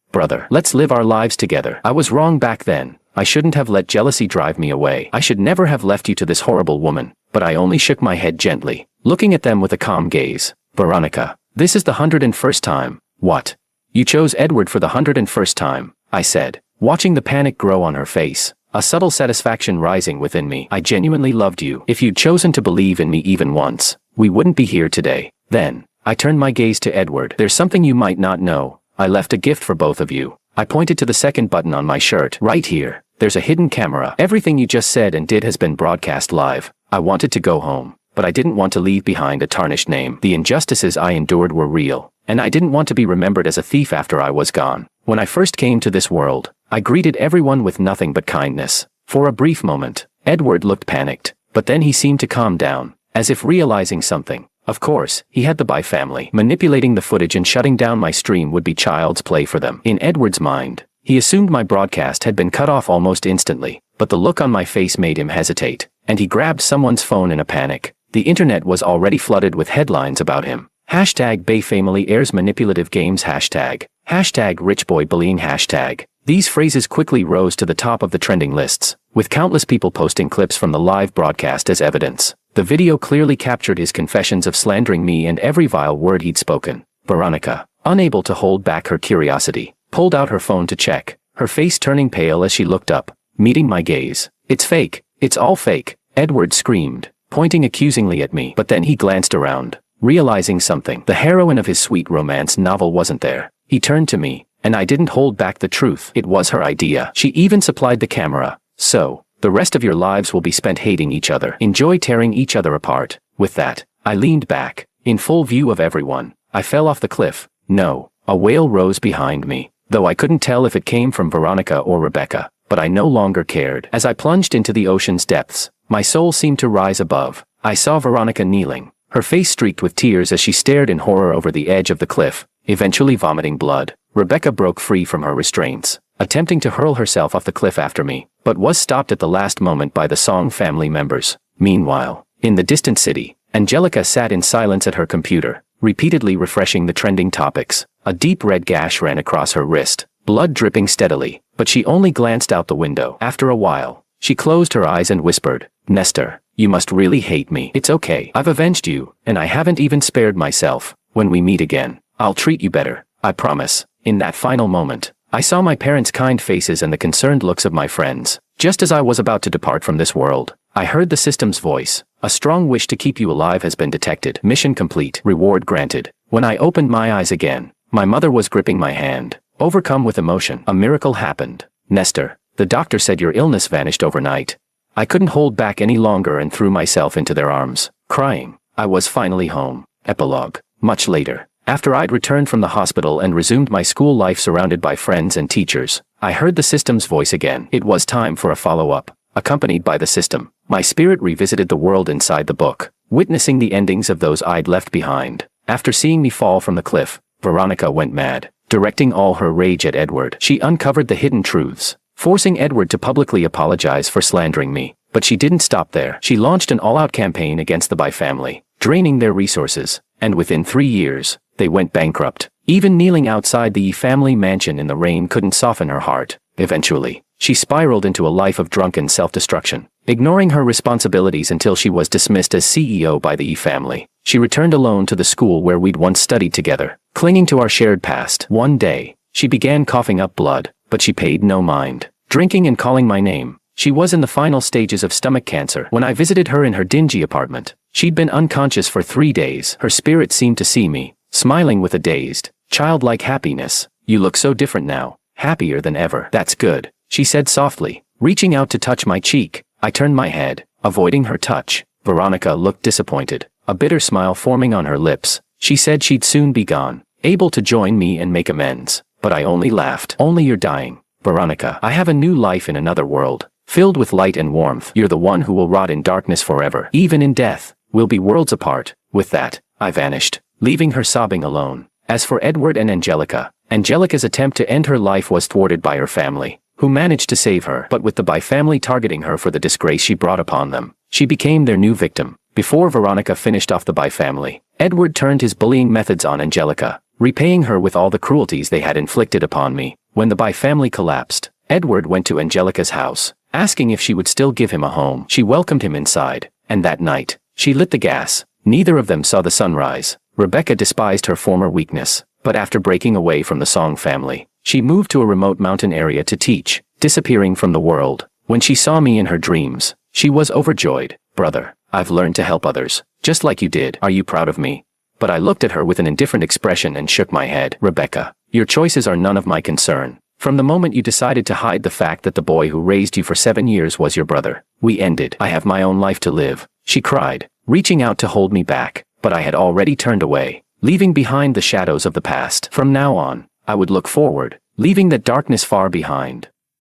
brother. Let's live our lives together. I was wrong back then. I shouldn't have let jealousy drive me away. I should never have left you to this horrible woman. But I only shook my head gently, looking at them with a calm gaze. Veronica, this is the 101st time. What? You chose Edward for the 101st time, I said, watching the panic grow on her face, a subtle satisfaction rising within me. I genuinely loved you. If you'd chosen to believe in me even once, we wouldn't be here today. Then, I turned my gaze to Edward. There's something you might not know. I left a gift for both of you. I pointed to the second button on my shirt. Right here. There's a hidden camera. Everything you just said and did has been broadcast live. I wanted to go home, but I didn't want to leave behind a tarnished name. The injustices I endured were real, and I didn't want to be remembered as a thief after I was gone. When I first came to this world, I greeted everyone with nothing but kindness. For a brief moment, Edward looked panicked, but then he seemed to calm down, as if realizing something. Of course, he had the Bai family. Manipulating the footage and shutting down my stream would be child's play for them. In Edward's mind, he assumed my broadcast had been cut off almost instantly, but the look on my face made him hesitate, and he grabbed someone's phone in a panic. The internet was already flooded with headlines about him. Hashtag Bai family airs manipulative games. Hashtag rich boy bullying. Hashtag. These phrases quickly rose to the top of the trending lists, with countless people posting clips from the live broadcast as evidence. The video clearly captured his confessions of slandering me and every vile word he'd spoken. Veronica, unable to hold back her curiosity, pulled out her phone to check, her face turning pale as she looked up, meeting my gaze. It's fake. It's all fake, Edward screamed, pointing accusingly at me. But then he glanced around, realizing something. The heroine of his sweet romance novel wasn't there. He turned to me, and I didn't hold back the truth. It was her idea. She even supplied the camera. So, the rest of your lives will be spent hating each other. Enjoy tearing each other apart. With that, I leaned back. In full view of everyone, I fell off the cliff. No, a wail rose behind me, though I couldn't tell if it came from Veronica or Rebecca, but I no longer cared. As I plunged into the ocean's depths, my soul seemed to rise above. I saw Veronica kneeling, her face streaked with tears as she stared in horror over the edge of the cliff, eventually vomiting blood. Rebecca broke free from her restraints, attempting to hurl herself off the cliff after me, but was stopped at the last moment by the Song family members. Meanwhile, in the distant city, Angelica sat in silence at her computer, repeatedly refreshing the trending topics. A deep red gash ran across her wrist, blood dripping steadily, but she only glanced out the window. After a while, she closed her eyes and whispered, "Nestor, you must really hate me. It's okay. I've avenged you, and I haven't even spared myself. When we meet again, I'll treat you better. I promise." In that final moment, I saw my parents' kind faces and the concerned looks of my friends. Just as I was about to depart from this world, I heard the system's voice. "A strong wish to keep you alive has been detected. Mission complete. Reward granted." When I opened my eyes again, my mother was gripping my hand, overcome with emotion. A miracle happened. "Nestor, the doctor said your illness vanished overnight." I couldn't hold back any longer and threw myself into their arms, crying. I was finally home. Epilogue. Much later, after I'd returned from the hospital and resumed my school life surrounded by friends and teachers, I heard the system's voice again. It was time for a follow-up. Accompanied by the system, my spirit revisited the world inside the book, witnessing the endings of those I'd left behind. After seeing me fall from the cliff, Veronica went mad, directing all her rage at Edward. She uncovered the hidden truths, forcing Edward to publicly apologize for slandering me. But she didn't stop there. She launched an all-out campaign against the Bai family, draining their resources, and within 3 years, they went bankrupt. Even kneeling outside the Yi family mansion in the rain couldn't soften her heart. Eventually, she spiraled into a life of drunken self-destruction, ignoring her responsibilities until she was dismissed as CEO by the Yi family. She returned alone to the school where we'd once studied together, clinging to our shared past. One day, she began coughing up blood, but she paid no mind, drinking and calling my name. She was in the final stages of stomach cancer when I visited her in her dingy apartment. She'd been unconscious for 3 days. Her spirit seemed to see me, smiling with a dazed, childlike happiness. "You look so different now, happier than ever." "That's good," she said softly, reaching out to touch my cheek. I turned my head, avoiding her touch. Veronica looked disappointed, a bitter smile forming on her lips. She said she'd soon be gone, able to join me and make amends. But I only laughed. "Only you're dying, Veronica. I have a new life in another world, filled with light and warmth. You're the one who will rot in darkness forever. Even in death, we'll be worlds apart." With that, I vanished, leaving her sobbing alone. As for Edward and Angelica, Angelica's attempt to end her life was thwarted by her family, who managed to save her. But with the Bai family targeting her for the disgrace she brought upon them, she became their new victim. Before Veronica finished off the Bai family, Edward turned his bullying methods on Angelica, repaying her with all the cruelties they had inflicted upon me. When the Bai family collapsed, Edward went to Angelica's house, asking if she would still give him a home. She welcomed him inside, and that night, she lit the gas. Neither of them saw the sunrise. Rebecca despised her former weakness, but after breaking away from the Song family, she moved to a remote mountain area to teach, disappearing from the world. When she saw me in her dreams, she was overjoyed. "Brother, I've learned to help others, just like you did. Are you proud of me?" But I looked at her with an indifferent expression and shook my head. "Rebecca, your choices are none of my concern. From the moment you decided to hide the fact that the boy who raised you for 7 years was your brother, we ended. I have my own life to live," she cried, reaching out to hold me back, but I had already turned away, leaving behind the shadows of the past. From now on, I would look forward, leaving the darkness far behind.